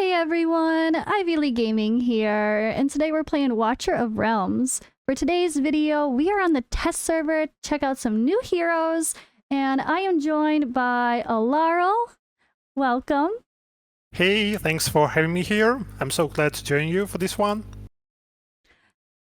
Hey everyone, Ivy Lee Gaming here, and today we're playing Watcher of Realms. For today's video, we are on the test server to check out some new heroes, and I am joined by Alaril. Welcome. Hey, thanks for having me here. I'm so glad to join you for this one.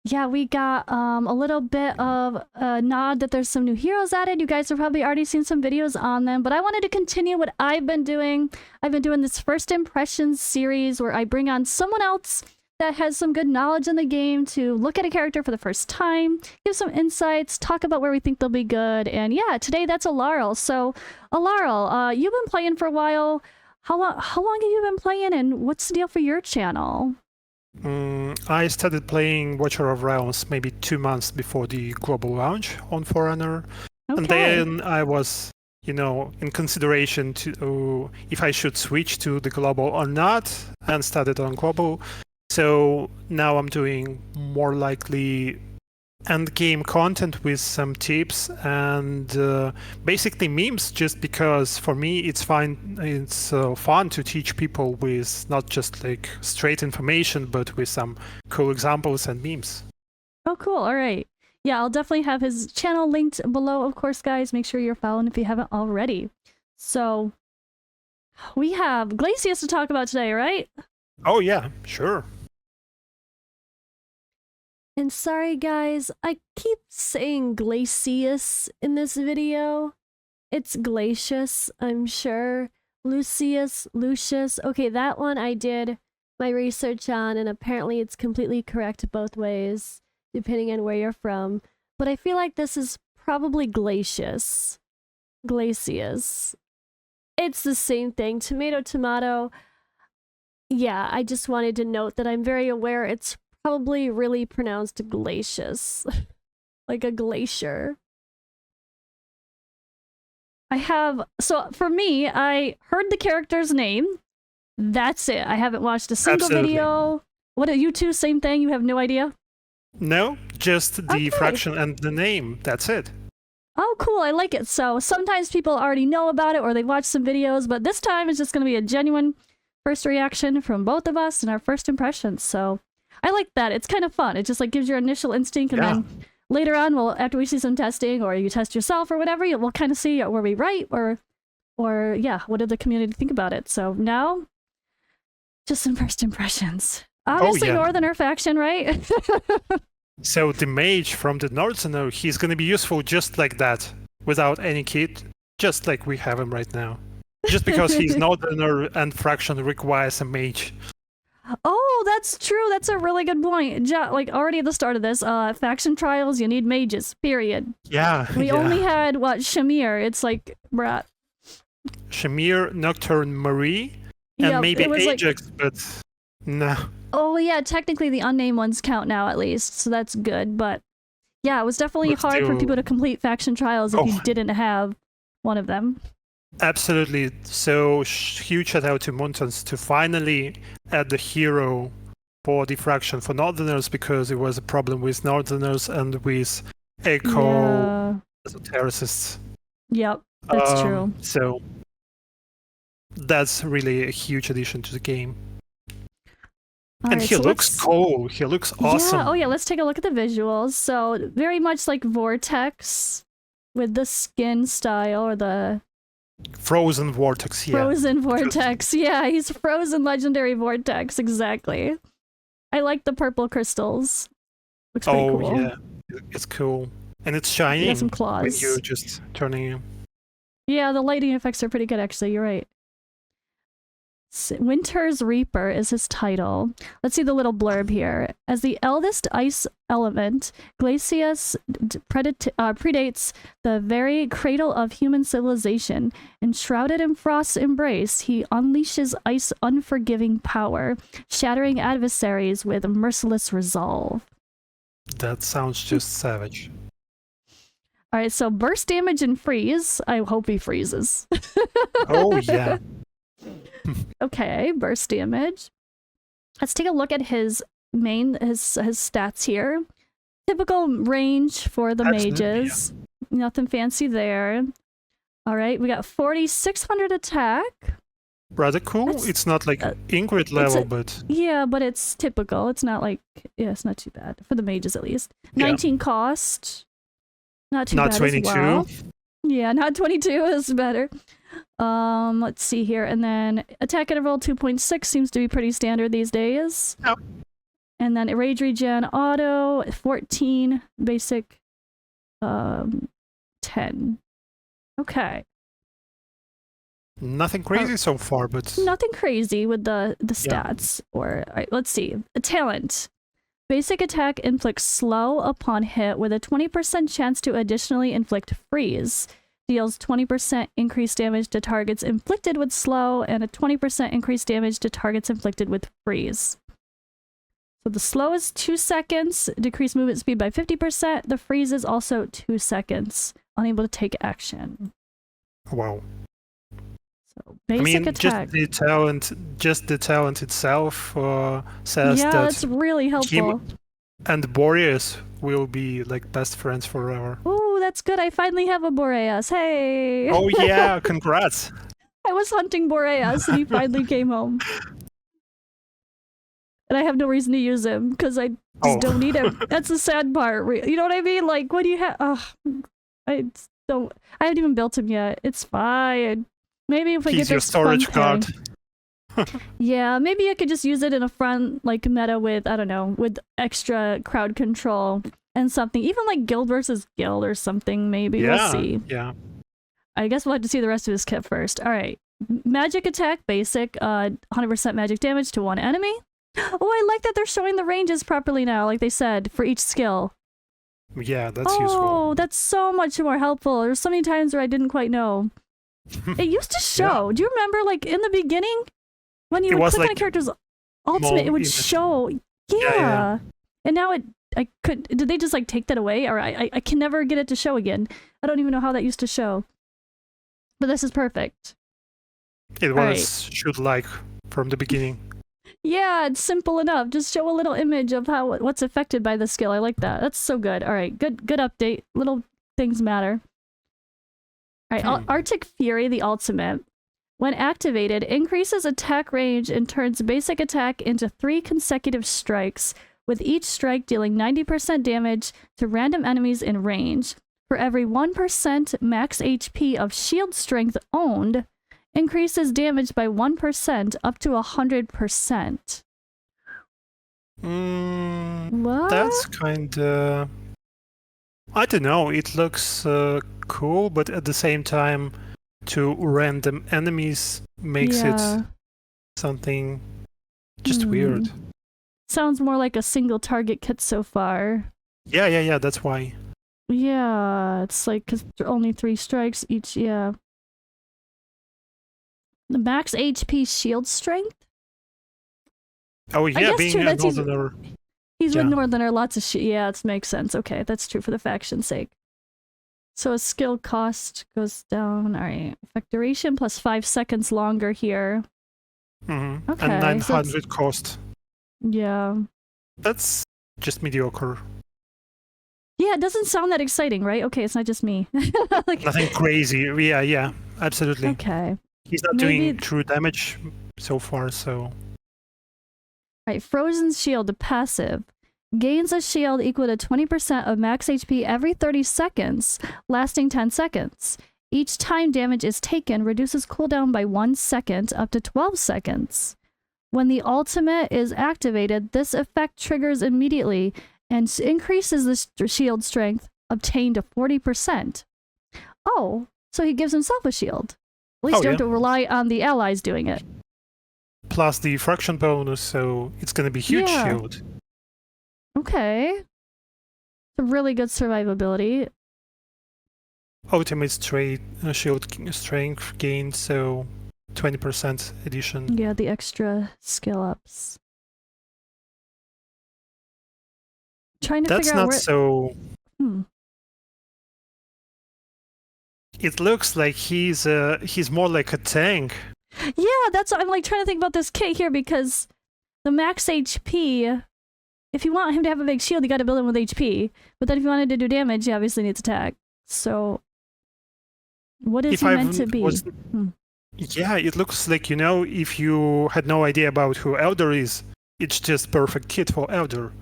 Yeah, we got a little bit of a nod that there's some new heroes added. You guys have probably already seen some videos on them, but I wanted to continue what I've been doing. I've been doing this first impressions series where I bring on someone else that has some good knowledge in the game to look at a character for the first time, give some insights, talk about where we think they'll be good, and yeah, today that's Alaril. So, Alaril, you've been playing for a while. How long have you been playing, and what's the deal for your channel? I started playing Watcher of Realms maybe 2 months before the global launch on Forerunner. Okay. And then I was, in consideration to if I should switch to the global or not, and started on global. So now I'm doing more likely end game content with some tips and basically memes, just because for me it's fun to teach people with not just like straight information but with some cool examples and memes. Oh, cool. All right. Yeah, I'll definitely have his channel linked below, of course, guys. Make sure you're following if you haven't already. So, we have GLACIUS to talk about today, right? Oh yeah, sure. And sorry, guys, I keep saying GLACIUS in this video. It's GLACIUS, I'm sure. Lucius. Okay, that one I did my research on, and apparently it's completely correct both ways, depending on where you're from. But I feel like this is probably GLACIUS. GLACIUS. It's the same thing. Tomato, tomato. Yeah, I just wanted to note that I'm very aware it's probably really pronounced glacious. Like a glacier. So for me, I heard the character's name. That's it. I haven't watched a single video. What are you two? Same thing? You have no idea? No, just the fraction and the name. That's it. Oh, cool. I like it. So sometimes people already know about it or they've watched some videos, but this time it's just going to be a genuine first reaction from both of us and our first impressions. So I like that. It's kind of fun. It just like gives your initial instinct, and then later on, after we see some testing or you test yourself or whatever, we'll kind of see were we right or yeah, what did the community think about it? So now, just some first impressions. Obviously, Northerner faction, right? So the mage from the Northerner, he's going to be useful just like that, without any kit, just like we have him right now. Just because he's Northerner and faction requires a mage. Oh, that's true. That's a really good point. Like already at the start of this, faction trials, you need mages, period. Yeah. We only had, what, Shamir. It's like, brat. Shamir, Nocturne, Marie, and maybe Ajax, like... but no. Oh yeah, technically the unnamed ones count now at least, so that's good. But yeah, it was definitely hard for people to complete faction trials if you didn't have one of them. Absolutely. So huge shout out to Montans to finally add the hero for the faction for Northerners, because it was a problem with Northerners and with Echo esotericists. Yep, that's true. So that's really a huge addition to the game. And he looks cool. He looks awesome. Yeah. Oh yeah, let's take a look at the visuals. So very much like Vortex with the skin style, or the Frozen Vortex, yeah. Frozen Vortex, yeah, he's Frozen Legendary Vortex, exactly. I like the purple crystals. Looks pretty cool. Oh yeah, it's cool. And it's shining. Got some claws. When you're just turning him. Yeah, the lighting effects are pretty good, actually, you're right. Winter's Reaper is his title. Let's see the little blurb here. As the eldest ice element, GLACIUS predates the very cradle of human civilization. Enshrouded in frost's embrace, he unleashes ice unforgiving power, shattering adversaries with merciless resolve. That sounds just savage. Alright, so burst damage and freeze. I hope he freezes. Oh yeah. Okay, burst damage. Let's take a look at his stats here. Typical range for the mages. Nothing fancy there. All right, we got 4,600 attack. rather cool. It's not like Ingrid level, but yeah, but it's typical. It's not like, yeah, it's not too bad for the mages at least. 19 cost, not too bad 22. As well. Yeah, not 22 is better. Let's see here, and then attack interval 2.6 seems to be pretty standard these days. Oh. And then rage regen auto 14, basic 10. Okay. Nothing crazy so far, but nothing crazy with the stats. Or all right, let's see. A talent. Basic attack inflicts slow upon hit with a 20% chance to additionally inflict freeze. Deals 20% increased damage to targets inflicted with slow and a 20% increased damage to targets inflicted with freeze. So the slow is 2 seconds, decreased movement speed by 50%. The freeze is also 2 seconds, unable to take action. Wow. So basic just attack. the talent itself says that that's really helpful. him and Boreas will be like best friends forever. Ooh, that's good. I finally have a Boreas. Hey! Oh yeah, congrats. I was hunting Boreas and he finally came home. And I have no reason to use him because I just don't need him. That's the sad part. You know what I mean? Like, what do you have? I haven't even built him yet. It's fine. Maybe if I get this your storage card. Yeah, maybe I could just use it in a front like meta with, I don't know, with extra crowd control and something. Even like guild versus guild or something, maybe. We'll see. Yeah. I guess we'll have to see the rest of his kit first. Alright. Magic attack, basic, 100% magic damage to one enemy. Oh, I like that they're showing the ranges properly now, like they said, for each skill. Yeah, that's useful. Oh, that's so much more helpful. There's so many times where I didn't quite know. It used to show. Yeah. Do you remember, like, in the beginning? When you would click on a character's ultimate, it would show. Yeah. And now did they just, like, take that away? Or I can never get it to show again. I don't even know how that used to show. But this is perfect. It was should like from the beginning. Yeah, it's simple enough. Just show a little image of what's affected by the skill. I like that. That's so good. All right, good update. Little things matter. All right, Arctic Fury, the ultimate. When activated, increases attack range and turns basic attack into 3 consecutive strikes, with each strike dealing 90% damage to random enemies in range. For every 1% max HP of shield strength owned, increases damage by 1% up to 100%. What? That's kinda... I don't know, it looks cool, but at the same time, to random enemies makes it something just weird. Sounds more like a single target kit so far. Yeah, that's why. Yeah, it's like, because only 3 strikes each, The max HP shield strength? Oh yeah, being a Northerner. He's with Northerner, lots of shit. Yeah, it makes sense. Okay, that's true for the faction's sake. So a skill cost goes down. Alright. Effect duration plus 5 seconds longer here. Mm-hmm. Okay, and 900 cost. Yeah. That's just mediocre. Yeah, it doesn't sound that exciting, right? Okay, it's not just me. Like, nothing crazy. Yeah, absolutely. Okay. He's not doing true damage so far, so... Alright, Frozen Shield, the passive. Gains a shield equal to 20% of max HP every 30 seconds, lasting 10 seconds. Each time damage is taken, reduces cooldown by 1 second up to 12 seconds. When the ultimate is activated, this effect triggers immediately and increases the shield strength obtained to 40%. Oh, so he gives himself a shield. At least you don't have to rely on the allies doing it. Plus the fraction bonus, so it's gonna be huge shield. Okay. It's a really good survivability. Ultimate shield strength gain, so 20% addition. Yeah, the extra skill ups. Trying to figure out where... That's not so... It looks like he's more like a tank. Yeah, that's what I'm like trying to think about this kit here, because the max HP, if you want him to have a big shield, you gotta build him with HP. But then if you wanted to do damage, he obviously needs attack. So what is he meant to be? Yeah, it looks like, if you had no idea about who Elder is, it's just perfect kit for Elder.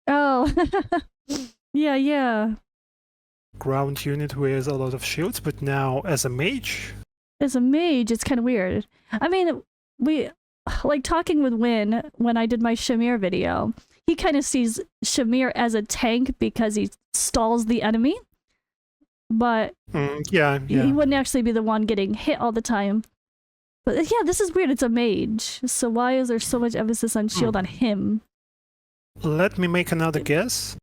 Oh. Yeah, yeah. Ground unit with a lot of shields, but now as a mage? As a mage, it's kind of weird. I mean, like talking with Win when I did my Shamir video, he kind of sees Shamir as a tank because he stalls the enemy. But yeah. he wouldn't actually be the one getting hit all the time. But yeah, this is weird. It's a mage. So why is there so much emphasis on shield on him? Let me make another guess.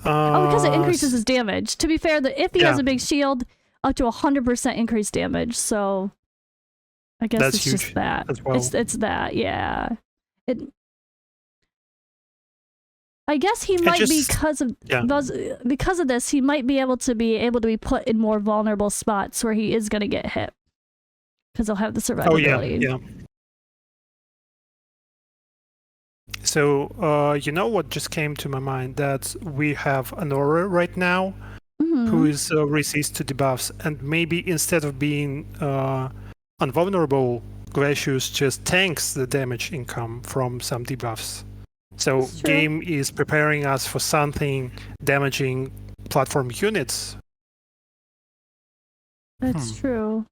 Oh, because it increases his damage. To be fair, if he has a big shield, up to 100% increased damage. So I guess that's it's huge just that. As well. It's that, yeah. I guess he might because of this, he might be able to be put in more vulnerable spots where he is going to get hit because he'll have the survivability. Oh yeah. So you know what just came to my mind? That we have an aura right now who is resist to debuffs, and maybe instead of being invulnerable, GLACIUS just tanks the damage income from some debuffs. So game is preparing us for something damaging platform units. That's true.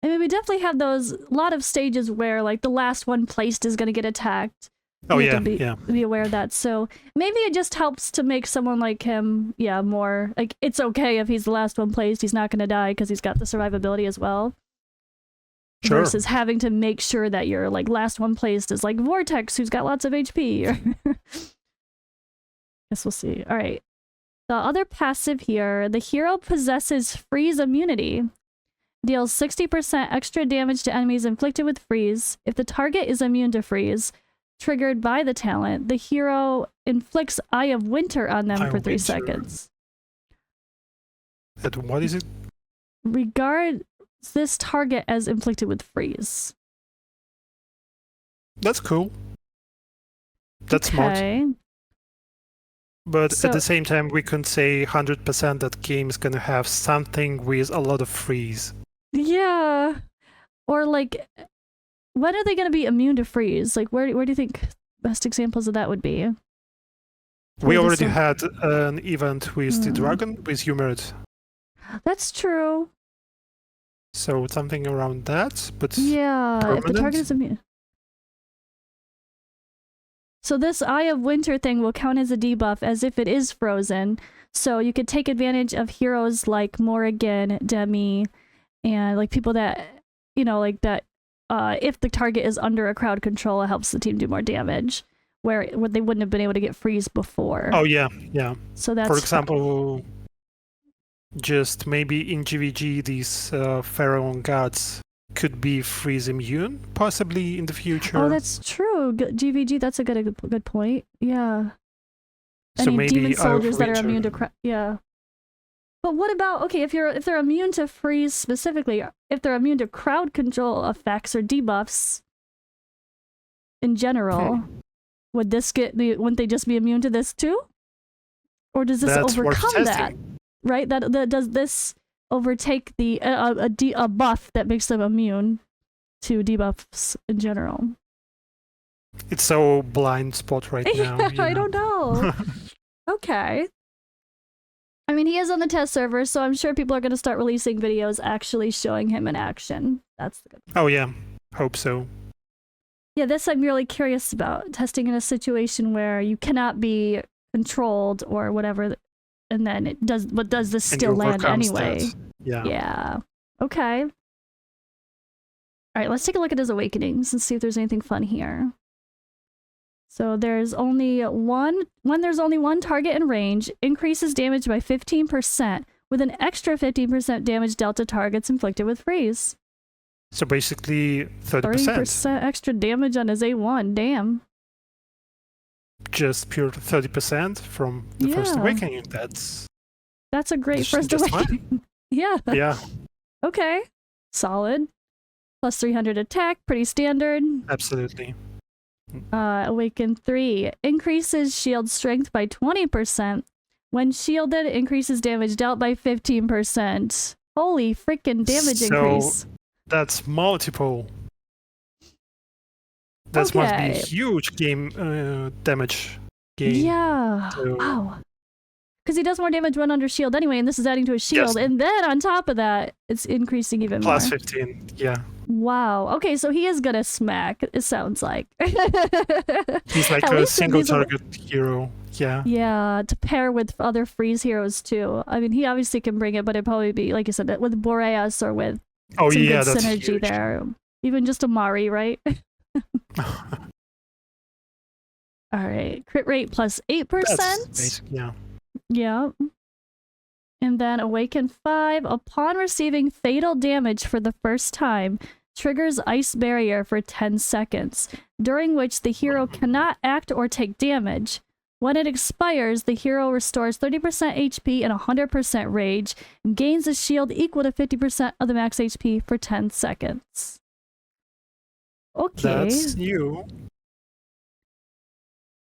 I mean, we definitely have a lot of stages where like the last one placed is going to get attacked. Oh you yeah, have to be aware of that. So maybe it just helps to make someone like him, more like it's okay if he's the last one placed. He's not going to die because he's got the survivability as well. Sure. Versus having to make sure that your like last one placed is like Vortex, who's got lots of HP. Guess we'll see. All right. The other passive here, the hero possesses freeze immunity. Deals 60% extra damage to enemies inflicted with freeze. If the target is immune to freeze, triggered by the talent, the hero inflicts Eye of Winter on them for 3 seconds. And what is it? Regard this target as inflicted with freeze. That's cool. That's smart. But at the same time, we can say 100% that game is gonna have something with a lot of freeze. Yeah. Or like, when are they gonna be immune to freeze? Like, where do you think best examples of that would be? We already had an event with the dragon, with Humid. That's true. So something around that, but yeah, if the target is immune. So this Eye of Winter thing will count as a debuff as if it is frozen. So you could take advantage of heroes like Morrigan, Demi, and like people that, like that, if the target is under a crowd control, it helps the team do more damage, where they wouldn't have been able to get freeze before. Oh yeah. So that's... For example, just maybe in GVG, these Pharaoh gods could be freeze immune, possibly in the future. Oh, that's true. GVG, that's a good point. Yeah. So any maybe demon soldiers that are immune to yeah. But what about, okay, if they're immune to freeze specifically, if they're immune to crowd control effects or debuffs in general, wouldn't they just be immune to this too? Or does this overcome that? Right? That does this overtake a buff that makes them immune to debuffs in general? It's so blind spot right now. I don't know. Okay. I mean, he is on the test server, so I'm sure people are going to start releasing videos actually showing him in action. That's the good part. Oh yeah, hope so. Yeah, this I'm really curious about. Testing in a situation where you cannot be controlled or whatever, and then it does. But does this still land anyway? Yeah. Yeah. Okay. All right, let's take a look at his awakenings and see if there's anything fun here. So there's only one. When there's only one target in range, increases damage by 15% with an extra 15% damage dealt to targets inflicted with freeze. So basically 30%. 30% extra damage on his A1. Damn. Just pure 30% from the first awakening. That's a great first awakening. Yeah. Yeah. Okay. Solid. Plus 300 attack. Pretty standard. Absolutely. Awaken 3. Increases shield strength by 20%. When shielded, increases damage dealt by 15%. Holy freaking damage So increase. that's multiple. That must be Okay. huge game damage gain. Yeah. So, Wow. Because he does more damage when under shield anyway, and this is adding to his shield. yes, And then on top of that, it's increasing even plus more. 15. Yeah. Wow. Okay, so he is gonna smack, it sounds like. He's like At a least single these are- target hero. Yeah. Yeah, to pair with other freeze heroes too. I mean, he obviously can bring it, but it'd probably be, like you said, with Boreas or with Oh, some yeah, good that's synergy huge. there. Even just Amari, right? Alright, crit rate plus 8%. That's basic, yeah. Yeah. And then Awaken 5. Upon receiving fatal damage for the first time, triggers Ice Barrier for 10 seconds, during which the hero cannot act or take damage. When it expires, the hero restores 30% HP and 100% rage, and gains a shield equal to 50% of the max HP for 10 seconds. Okay. That's new.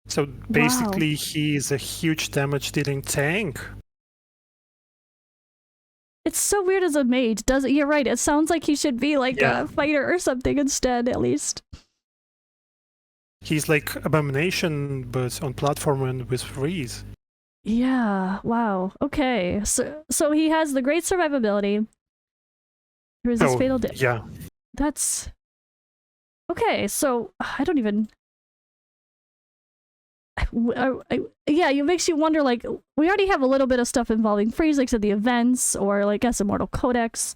So basically, he's a huge damage dealing tank. It's so weird as a mage, does it? You're right, it sounds like he should be like a fighter or something instead, at least. He's like Abomination, but on platform and with freeze. Yeah, wow. Okay. So he has the great survivability. Resist fatal damage. Yeah. That's okay, so I don't even yeah, it makes you wonder, like, we already have a little bit of stuff involving freeze, like said, the events, or like S Immortal Codex.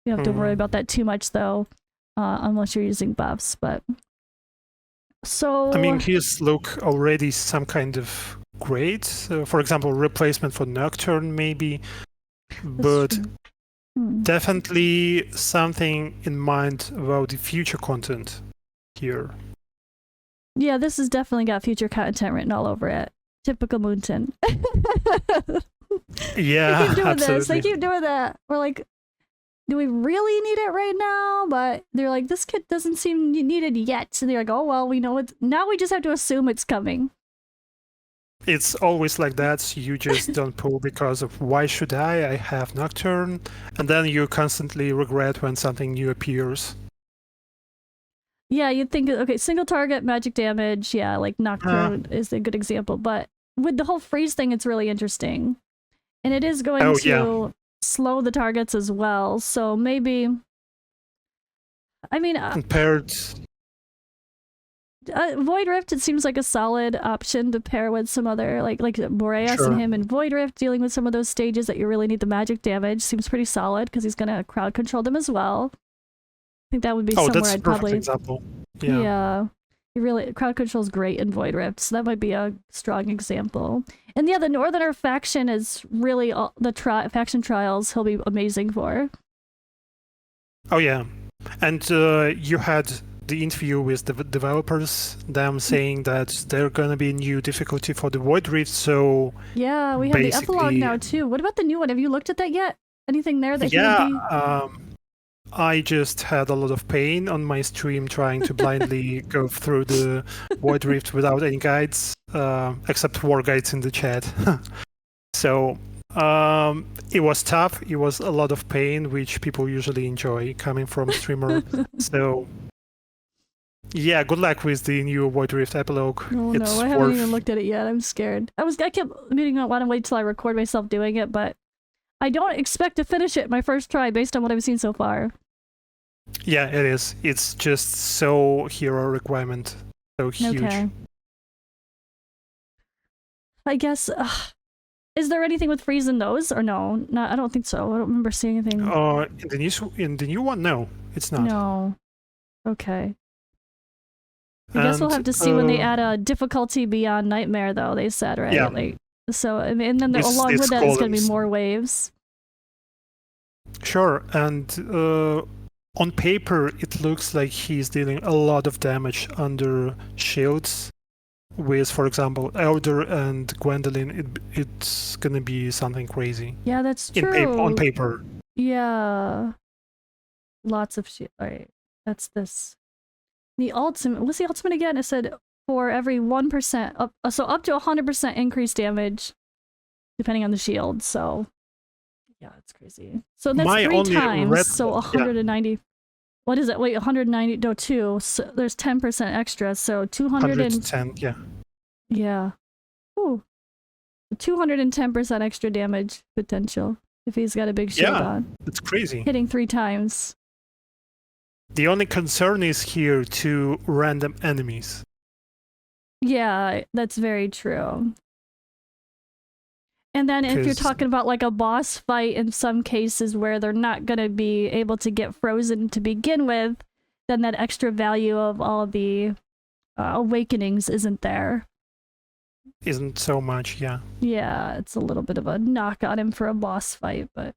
We don't have to worry about that too much though, unless you're using buffs, but so I mean, his look already some kind of great. For example, replacement for Nocturne maybe, but definitely something in mind about the future content here. Yeah, this has definitely got future content written all over it. Typical Moonton. Yeah, they keep doing absolutely. this. They keep doing that. We're like, do we really need it right now? But they're like, this kit doesn't seem needed yet. And they're like, oh, well, we know it. Now we just have to assume it's coming. It's always like that. You just don't pull because of why should I have Nocturne? And then you constantly regret when something new appears. Yeah, you'd think, okay, single target magic damage. Yeah, like Nocturne is a good example. But with the whole freeze thing, it's really interesting. And it is going to slow the targets as well. So maybe, I mean, compared Void Rift, it seems like a solid option to pair with some other, like Boreas and him and Void Rift, dealing with some of those stages that you really need the magic damage. Seems pretty solid because he's going to crowd control them as well. I think that would be somewhere that's I'd a perfect probably... example. Yeah. You really, crowd control is great in Void Rift, so that might be a strong example. And yeah, the Northerner faction is really the faction trials he'll be amazing for. Oh yeah, and you had the interview with the developers, them saying that there's gonna be new difficulty for the Void Rift, so yeah, we have the epilogue now too. What about the new one? Have you looked at that yet? Anything there that I just had a lot of pain on my stream trying to blindly go through the Void Rift without any guides, except war guides in the chat. So it was tough. It was a lot of pain, which people usually enjoy coming from a streamer. So yeah, good luck with the new Void Rift epilogue. Oh no, I haven't even looked at it yet. I'm scared. I kept meaning I want to wait till I record myself doing it, but I don't expect to finish it my first try based on what I've seen so far. Yeah, it is. It's just so hero requirement. So huge. Okay. I guess, is there anything with freeze in those or no? No, I don't think so. I don't remember seeing anything. In the new one, no, it's not. No. Okay. I guess we'll have to see when they add a difficulty beyond Nightmare, though, they said, right? Yeah. Like, so, and then along with that, there's going to be more waves. Sure, and on paper, it looks like he's dealing a lot of damage under shields. With, for example, Elder and Gwendolyn, it's going to be something crazy. Yeah, that's true. On paper. Yeah. Lots of shit. Alright, that's this. The ultimate, what's the ultimate again? It said for every 1%, so up to 100% increased damage, depending on the shield, so Yeah, it's crazy. So that's My 3 only times, red so flag, 190. What is it? Wait, 190, no, 2. So there's 10% extra, so 110, yeah. Yeah. Ooh. 210% extra damage potential if he's got a big shield on. It's crazy. Hitting 3 times. The only concern is here to random enemies. Yeah, that's very true. And then if you're talking about like a boss fight in some cases where they're not going to be able to get frozen to begin with, then that extra value of all the awakenings isn't there. Isn't so much, yeah. Yeah, it's a little bit of a knock on him for a boss fight, but...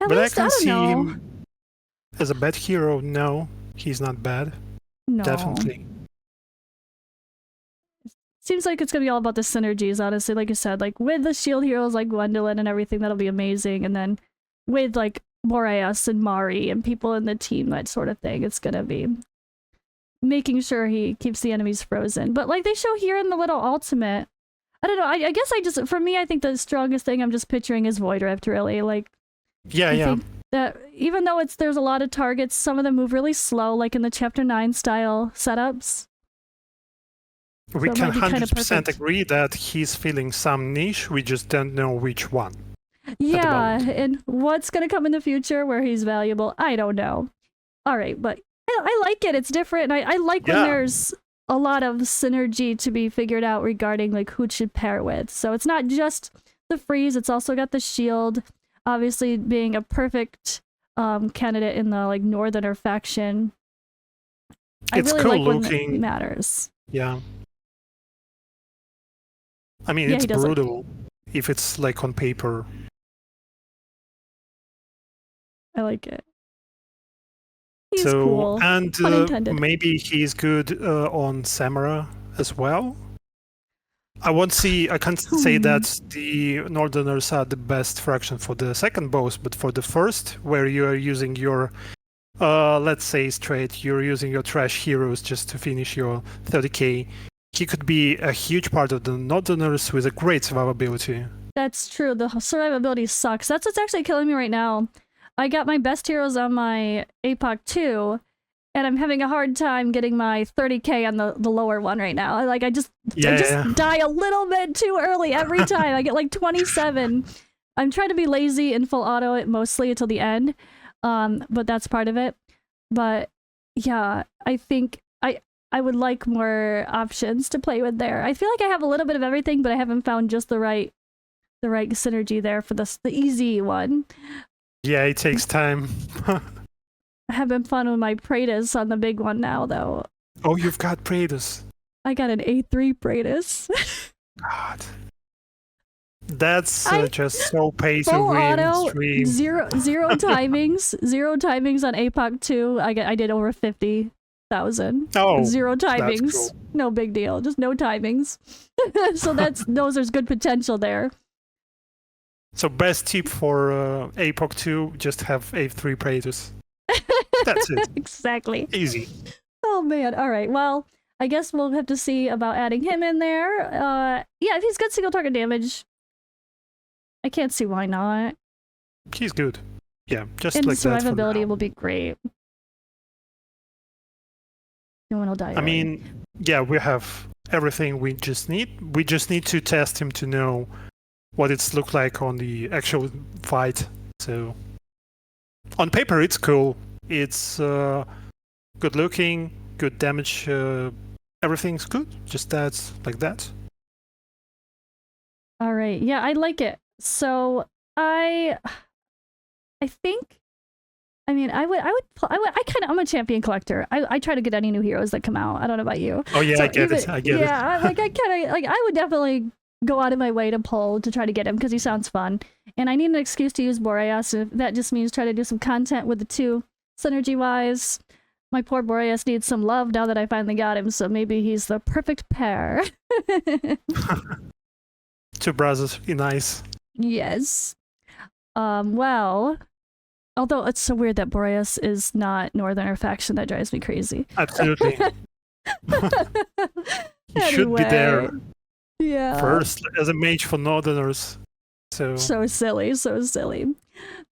But I can see him as a bad hero. No, he's not bad. No. Definitely. Seems like it's gonna be all about the synergies, honestly. Like you said, like with the shield heroes like Gwendolyn and everything, that'll be amazing. And then with like Boreas and Mari and people in the team, that sort of thing, it's gonna be making sure he keeps the enemies frozen. But like they show here in the little ultimate, I don't know, I guess I just, for me, I think the strongest thing I'm just picturing is Void Rift, really. Like, I think that even though there's a lot of targets, some of them move really slow, like in the Chapter 9 style setups. We can 100% agree that he's filling some niche, we just don't know which one. Yeah, and what's going to come in the future where he's valuable, I don't know. Alright, but I like it, it's different, and I like when there's a lot of synergy to be figured out regarding like who it should pair with. So it's not just the freeze, it's also got the shield, obviously being a perfect candidate in the like Northerner faction. It's I really cool like when looking. it matters. Yeah. I mean, it's brutal if it's like on paper. I like it. He's cool. And maybe he's good on Samara as well. I can't say that the Northerners are the best fraction for the second boss, but for the first, where you are using your, let's say straight, you're using your trash heroes just to finish your 30k, he could be a huge part of the Northerners with a great survivability. That's true. The survivability sucks. That's what's actually killing me right now. I got my best heroes on my APOC 2, and I'm having a hard time getting my 30k on the lower one right now. I just die a little bit too early every time. I get like 27. I'm trying to be lazy and full auto it mostly until the end, but that's part of it. But yeah, I think I would like more options to play with there. I feel like I have a little bit of everything, but I haven't found just the right synergy there for the easy one. Yeah, it takes time. I have been fun with my Praetus on the big one now, though. Oh, you've got Praetus. I got an A3 Praetus. God. That's just so pay to win stream. Zero timings. Zero timings on APOC 2. I did over 50,000. Oh, 0 timings. Cool. No big deal. Just no timings. So there's good potential there. So best tip for APOC 2, just have A3 Praetus. That's it. Exactly. Easy. Oh man. All right. Well, I guess we'll have to see about adding him in there. Yeah, if he's got single target damage, I can't see why not. He's good. Yeah, just like that. And survivability will be great. No one will die. I mean, yeah, we have everything we just need. We just need to test him to know what it's looked like on the actual fight. So on paper, it's cool. It's good looking, good damage. Everything's good. Just that's like that. All right. Yeah, I like it. So I think. I mean, I'm a champion collector. I try to get any new heroes that come out. I don't know about you. Oh yeah, so I get it. Yeah, I would definitely go out of my way to pull to try to get him because he sounds fun. And I need an excuse to use Boreas. If that just means try to do some content with the two, synergy-wise. My poor Boreas needs some love now that I finally got him, so maybe he's the perfect pair. Two brothers, be nice. Yes. Well, although it's so weird that Boreas is not Northerner faction, that drives me crazy. Absolutely. He should be there. Yeah. First, as a mage for Northerners. So So silly, so silly.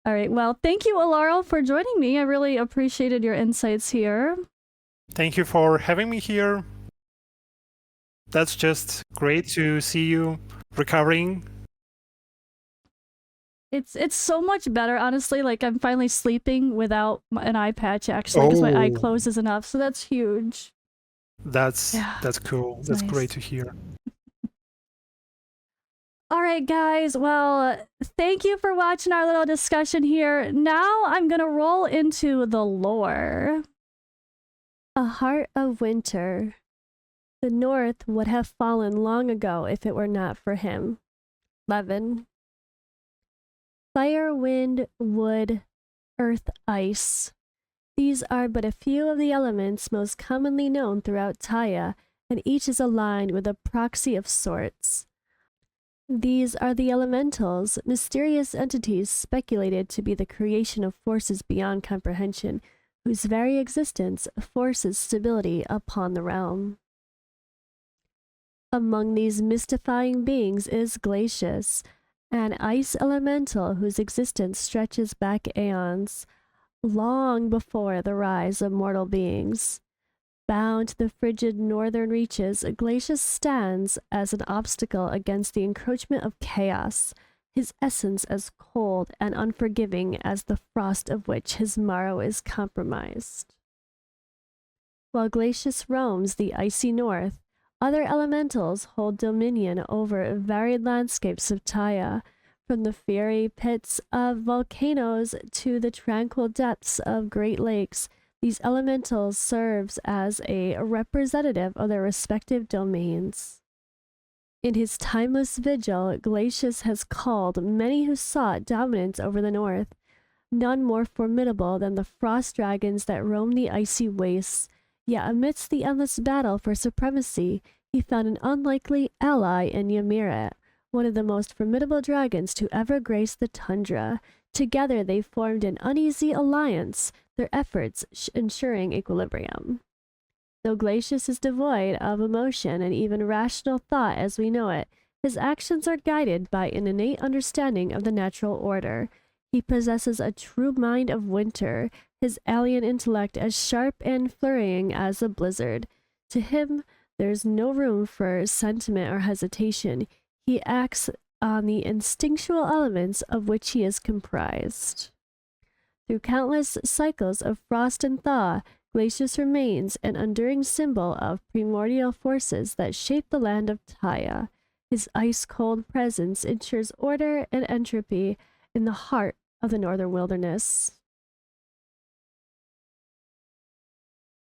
All right, well, thank you, Alaril, for joining me. I really appreciated your insights here. thank you for having me here. That's just great to see you recovering. It's so much better, honestly. Like, I'm finally sleeping without an eye patch, actually, because my eye Oh. closes enough, so that's huge. That's Yeah, cool. it's That's nice. great to hear. All right, guys. Well, thank you for watching our little discussion here. Now I'm going to roll into the lore. A heart of winter. The north would have fallen long ago if it were not for him. 11. Fire, wind, wood, earth, ice. These are but a few of the elements most commonly known throughout Taya, and each is aligned with a proxy of sorts. These are the elementals, mysterious entities speculated to be the creation of forces beyond comprehension, whose very existence forces stability upon the realm. Among these mystifying beings is GLACIUS, an ice elemental whose existence stretches back aeons, long before the rise of mortal beings. Bound to the frigid northern reaches, GLACIUS stands as an obstacle against the encroachment of chaos, his essence as cold and unforgiving as the frost of which his marrow is compromised. While GLACIUS roams the icy north, other elementals hold dominion over varied landscapes of Taya, from the fiery pits of volcanoes to the tranquil depths of great lakes. These elementals serves as a representative of their respective domains. In his timeless vigil, GLACIUS has called many who sought dominance over the north, none more formidable than the frost dragons that roam the icy wastes. Yet amidst the endless battle for supremacy, he found an unlikely ally in Ymira, one of the most formidable dragons to ever grace the tundra. Together they formed an uneasy alliance, their efforts ensuring equilibrium. Though GLACIUS is devoid of emotion and even rational thought as we know it, his actions are guided by an innate understanding of the natural order. He possesses a true mind of winter, his alien intellect as sharp and flurrying as a blizzard. To him, there's no room for sentiment or hesitation. He acts on the instinctual elements of which he is comprised. Through countless cycles of frost and thaw, GLACIUS remains an enduring symbol of primordial forces that shape the land of Taya. His ice-cold presence ensures order and entropy in the heart of the northern wilderness.